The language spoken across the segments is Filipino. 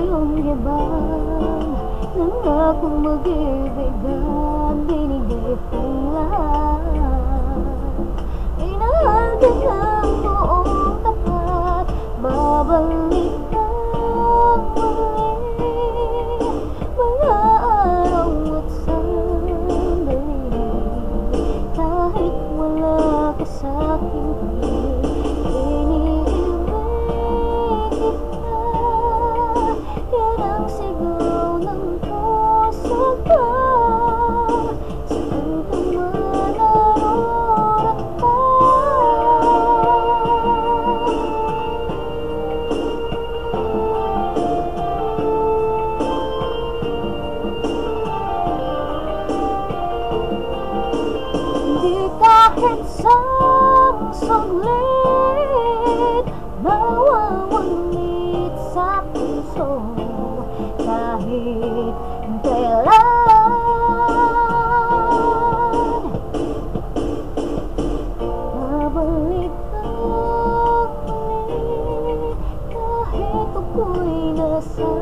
iyong yabang, nangakong mag-ibigan, binigay kong lahat. Minahal ka ng buong tapat, babalik ka muli. Mga araw at sandali, kahit wala ka sa'king piling, iniibig kita. Yan ang sigaw ng puso ko, saan ka man naroon ka. Hindi kahit saglit nawawalit sa puso, kahit kailan. Babalik ka ulit, kahit ako'y nasasaktan.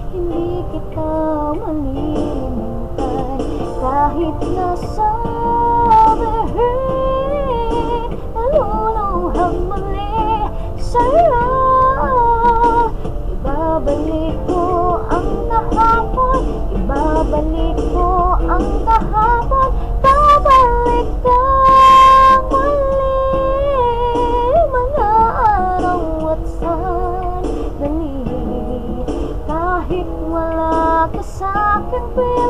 Hindi kita malilimutan, kahit nasabihin, naluluhang muli sa'yo. Ibabalik ko ang kahapon, ibabalik ko ang kahapon, babalik ka muli. Mga araw at sandali, kahit wala ka sa'king piling.